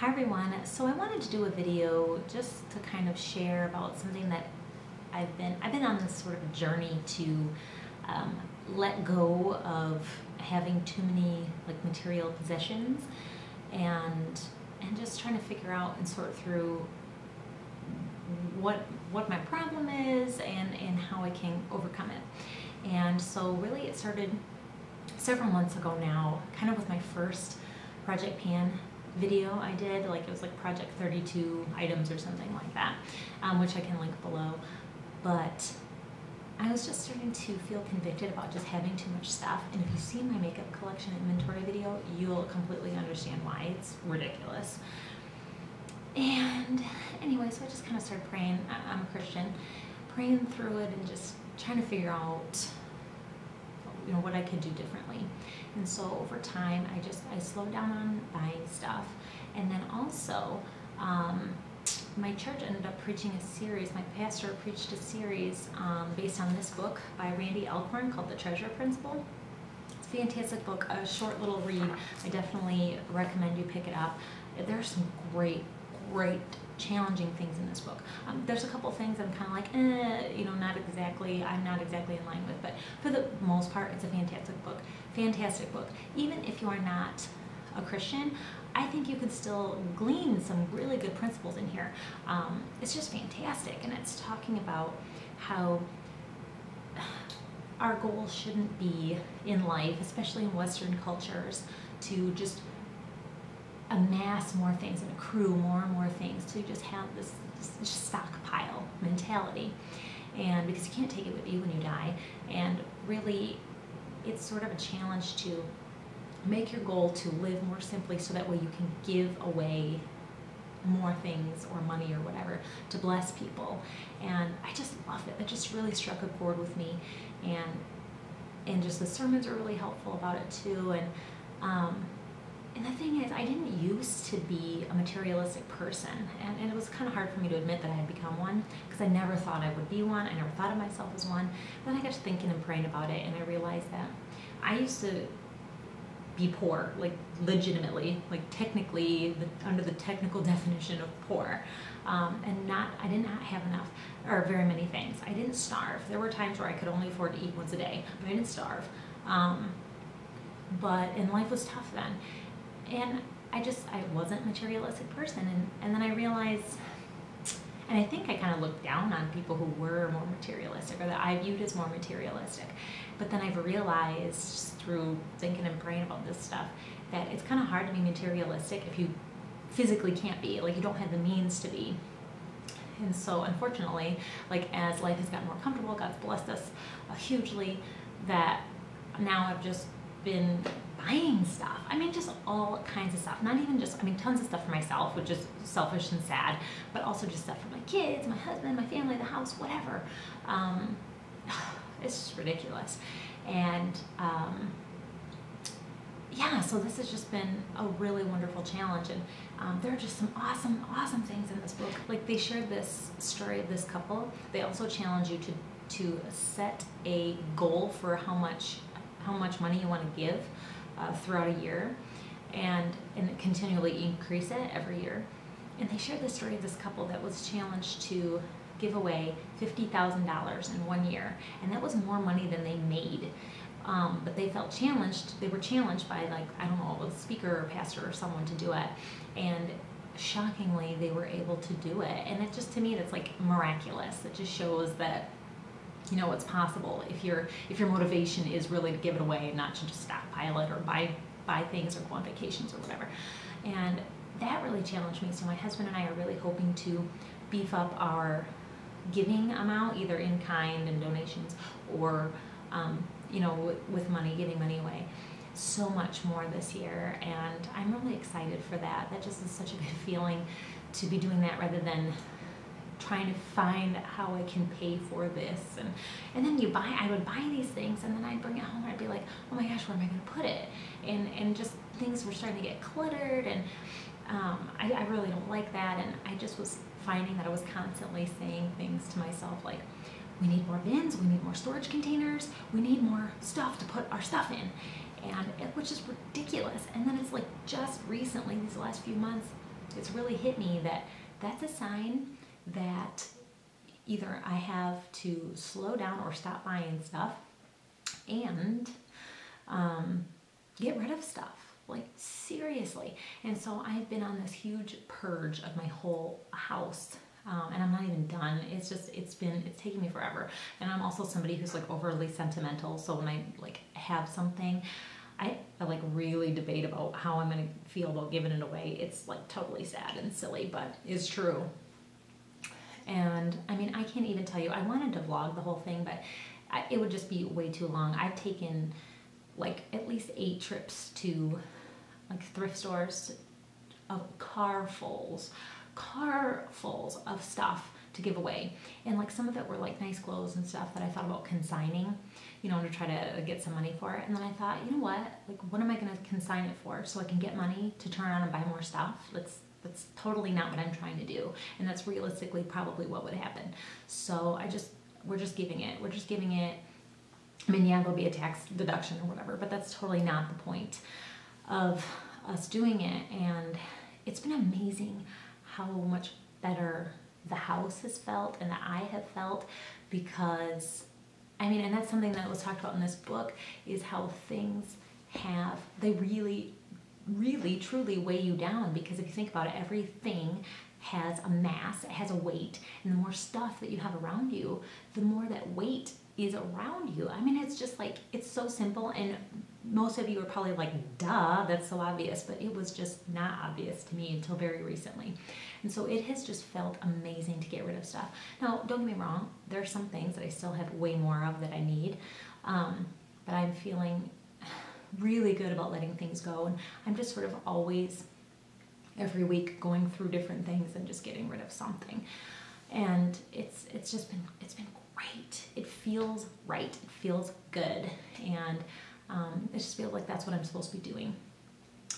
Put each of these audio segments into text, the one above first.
Hi everyone. So I wanted to do a video just to kind of share about something that I've been on this sort of journey to let go of having too many material possessions and just trying to figure out and sort through what my problem is and how I can overcome it. And so really it started several months ago now, kind of with my first project pan video I did. It was like project 32 items or something like that, which I can link below. But I was just starting to feel convicted about just having too much stuff. And if you see my makeup collection inventory video, you'll completely understand why. It's ridiculous. And anyway, so I just kind of started praying. I'm a Christian, praying through it and just trying to figure out what I could do differently. And so over time, I slowed down on buying stuff. And then also, my church ended up preaching a series. My pastor preached a series based on this book by Randy Alcorn called The Treasure Principle. It's a fantastic book, a short little read. I definitely recommend you pick it up. There's some great challenging things in this book. There's a couple things I'm kind of like, I'm not exactly in line with, but for the most part, it's a fantastic book. Fantastic book. Even if you are not a Christian, I think you could still glean some really good principles in here. It's just fantastic, and it's talking about how our goal shouldn't be in life, especially in Western cultures, to just amass more things and accrue more and more things, to just have this stockpile mentality, and because you can't take it with you when you die. And really it's sort of a challenge to make your goal to live more simply, so that way you can give away more things or money or whatever to bless people. And I just loved it. It just really struck a chord with me, and just the sermons are really helpful about it too. And the thing is, I didn't used to be a materialistic person, and it was kind of hard for me to admit that I had become one, because I never thought I would be one. I never thought of myself as one. Then I got to thinking and praying about it, and I realized that I used to be poor, legitimately, technically, under the technical definition of poor, and I did not have enough, or very many things. I didn't starve. There were times where I could only afford to eat once a day, but I didn't starve. And life was tough then. And I wasn't a materialistic person. And then I realized, and I think I kind of looked down on people who were more materialistic, or that I viewed as more materialistic. But then I've realized through thinking and praying about this stuff that it's kind of hard to be materialistic if you physically can't be, you don't have the means to be. And so unfortunately, as life has gotten more comfortable, God's blessed us hugely, that now I've just been buying stuff. Just all kinds of stuff. Not even just, tons of stuff for myself, which is selfish and sad, but also just stuff for my kids, my husband, my family, the house, whatever. It's just ridiculous. And yeah, so this has just been a really wonderful challenge. And there are just some awesome things in this book. They shared this story of this couple. They also challenge you to set a goal for how much money you want to give throughout a year, and continually increase it every year. And they shared the story of this couple that was challenged to give away $50,000 in 1 year, and that was more money than they made. But they felt challenged. They were challenged by I don't know, a speaker or pastor or someone to do it, and shockingly they were able to do it. And it just, to me, that's miraculous. It just shows that it's possible if your motivation is really to give it away and not to just stockpile it or buy things or go on vacations or whatever. And that really challenged me. So my husband and I are really hoping to beef up our giving amount, either in kind and donations, or with money, giving money away, so much more this year. And I'm really excited for that. That just is such a good feeling to be doing that, rather than trying to find how I can pay for this. And then I would buy these things, and then I'd bring it home and I'd be like, oh my gosh, where am I going to put it? And just things were starting to get cluttered, and I really don't like that. And I just was finding that I was constantly saying things to myself like, we need more bins, we need more storage containers, we need more stuff to put our stuff in, which is ridiculous. And then it's just recently, these last few months, it's really hit me that that's a sign that either I have to slow down or stop buying stuff and get rid of stuff. Like, seriously. And so I've been on this huge purge of my whole house. And I'm not even done. It's taking me forever. And I'm also somebody who's like overly sentimental. So when I like have something, I like really debate about how I'm going to feel about giving it away. It's like totally sad and silly, but it's true. And I mean, I can't even tell you, I wanted to vlog the whole thing, but it would just be way too long. I've taken like at least 8 trips to like thrift stores of carfuls of stuff to give away. And like some of it were like nice clothes and stuff that I thought about consigning, you know, to try to get some money for it. And then I thought, you know what, like what am I going to consign it for? So I can get money to turn around and buy more stuff. That's totally not what I'm trying to do. And that's realistically probably what would happen. So we're just giving it. I mean, yeah, there'll be a tax deduction or whatever, but that's totally not the point of us doing it. And it's been amazing how much better the house has felt and that I have felt, because, I mean, and that's something that was talked about in this book, is how things they really, really, truly weigh you down. Because if you think about it, everything has a mass, it has a weight, and the more stuff that you have around you, the more that weight is around you. I mean, it's just like, it's so simple, and most of you are probably like, duh, that's so obvious, but it was just not obvious to me until very recently. And so it has just felt amazing to get rid of stuff. Now, don't get me wrong, there are some things that I still have way more of that I need, but I'm feeling really good about letting things go, and I'm just sort of always, every week, going through different things and just getting rid of something. And it's been great. It feels right. It feels good. And it just feels like that's what I'm supposed to be doing.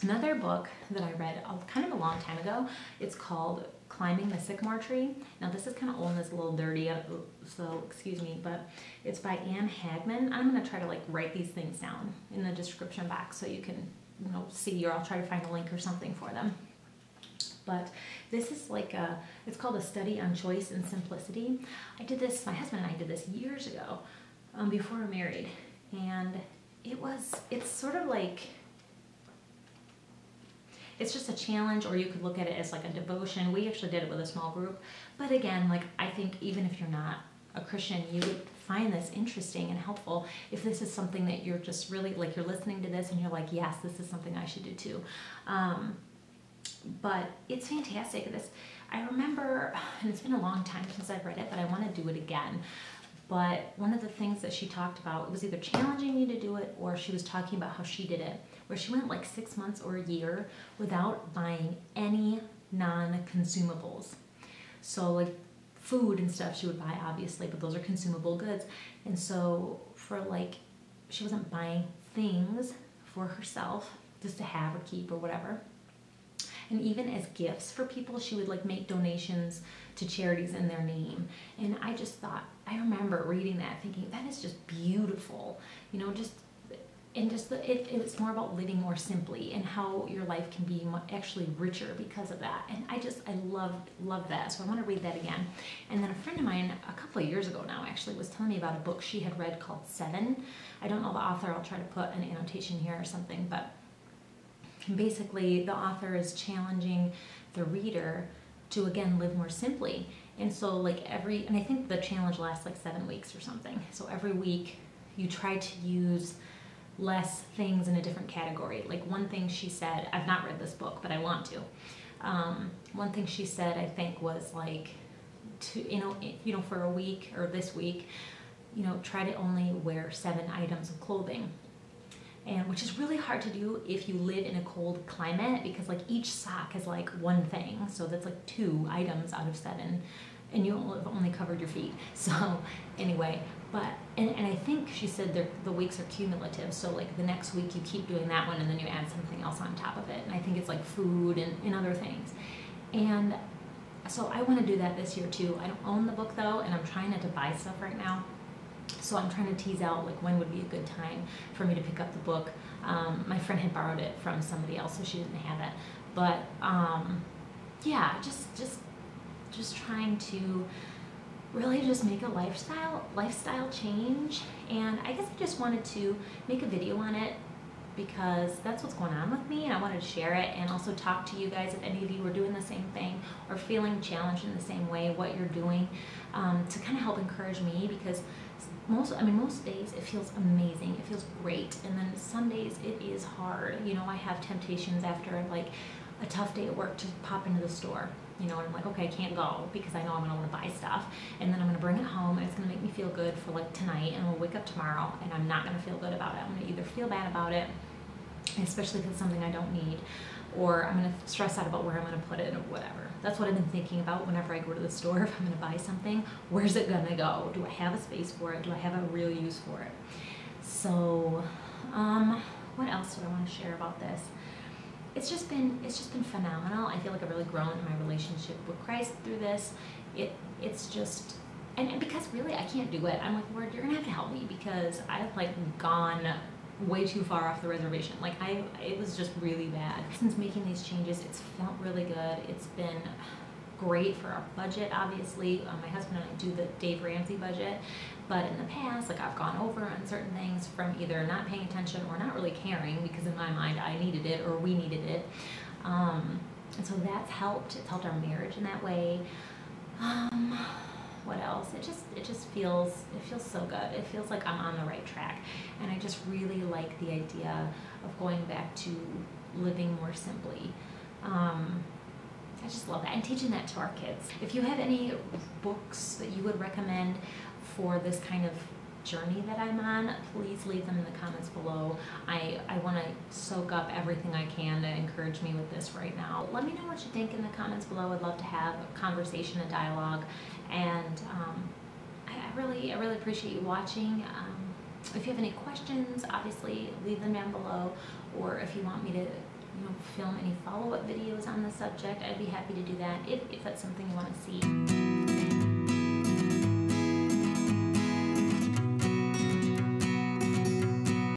Another book that I read kind of a long time ago, it's called Climbing the Sycamore Tree. Now this is kind of old and it's a little dirty, so excuse me, but it's by Anne Hagman. I'm going to try to like write these things down in the description box so you can, you know, see, or I'll try to find a link or something for them. But this is like it's called A Study on Choice and Simplicity. I did this, my husband and I did this years ago, before we were married. And it's sort of like, it's just a challenge, or you could look at it as like a devotion. We actually did it with a small group. But again, like, I think even if you're not a Christian, you would find this interesting and helpful if this is something that you're just really, like, you're listening to this and you're like, yes, this is something I should do too. But it's fantastic. I remember, and it's been a long time since I've read it, but I want to do it again. But one of the things that she talked about, it was either challenging me to do it, or she was talking about how she did it, where she went like 6 months or a year without buying any non-consumables. So like food and stuff she would buy, obviously, but those are consumable goods. And so for like, she wasn't buying things for herself just to have or keep or whatever. And even as gifts for people, she would like make donations to charities in their name. And I just thought, I remember reading that thinking, that is just beautiful, you know, it's more about living more simply and how your life can be actually richer because of that. And I love that. So I want to read that again. And then a friend of mine a couple of years ago now actually was telling me about a book she had read called 7. I don't know the author. I'll try to put an annotation here or something, but basically the author is challenging the reader to, again, live more simply. And so like and I think the challenge lasts like 7 weeks or something. So every week you try to use less things in a different category. Like one thing she said, I've not read this book, but I want to. One thing she said, I think, was like, for a week or this week, try to only wear 7 items of clothing. And which is really hard to do if you live in a cold climate, because like each sock is like one thing. So that's like 2 items out of 7, and you have only covered your feet. So anyway, and I think she said the weeks are cumulative. So like the next week you keep doing that one, and then you add something else on top of it. And I think it's like food and other things. And so I want to do that this year too. I don't own the book though, and I'm trying not to buy stuff right now. So I'm trying to tease out like when would be a good time for me to pick up the book. My friend had borrowed it from somebody else, so she didn't have it. But yeah, just trying to really just make a lifestyle change. And I guess I just wanted to make a video on it because that's what's going on with me, and I wanted to share it and also talk to you guys if any of you are doing the same thing or feeling challenged in the same way, what you're doing, to kind of help encourage me, because most days it feels amazing, it feels great, and then some days it is hard. You know, I have temptations after like a tough day at work to pop into the store, you know, and I'm like, okay, I can't go because I know I'm gonna want to buy stuff, and then I'm gonna bring it home and it's gonna make me feel good for like tonight, and I'll wake up tomorrow and I'm not gonna feel good about it. I'm gonna either feel bad about it, especially if it's something I don't need, or I'm gonna stress out about where I'm gonna put it or whatever. That's what I've been thinking about whenever I go to the store. If I'm gonna buy something, where's it gonna go? Do I have a space for it? Do I have a real use for it? So, what else do I want to share about this? It's just been phenomenal. I feel like I've really grown in my relationship with Christ through this. It's just, and because really I can't do it. I'm like, Lord, you're gonna have to help me, because I've like gone way too far off the reservation. Like it was just really bad. Since making these changes, it's felt really good. It's been great for our budget, obviously. My husband and I do the Dave Ramsey budget, but in the past, like I've gone over on certain things from either not paying attention or not really caring, because in my mind I needed it or we needed it. And so that's helped. It's helped our marriage in that way. What else? It just feels so good. It feels like I'm on the right track, and I just really like the idea of going back to living more simply. I just love that, and teaching that to our kids. If you have any books that you would recommend for this kind of journey that I'm on, please leave them in the comments below. I want to soak up everything I can to encourage me with this right now. Let me know what you think in the comments below. I'd love to have a conversation, a dialogue, and I really appreciate you watching. If you have any questions, obviously leave them down below, or if you want me to film any follow-up videos on the subject, I'd be happy to do that if that's something you want to see.